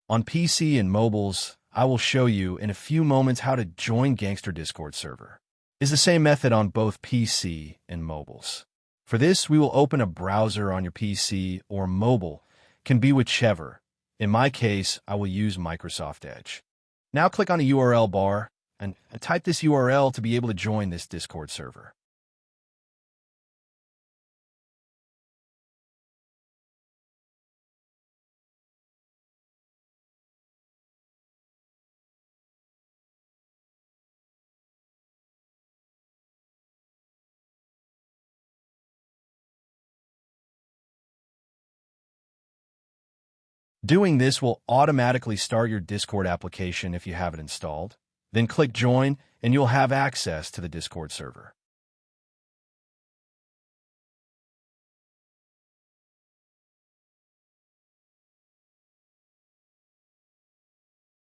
On PC and mobiles, I will show you in a few moments how to join Gankster Discord server. It's the same method on both PC and mobiles. For this, we will open a browser on your PC or mobile, can be whichever. In my case, I will use Microsoft Edge. Now click on the URL bar and type this URL to be able to join this Discord server. Doing this will automatically start your Discord application if you have it installed. Then click Join, and you'll have access to the Discord server.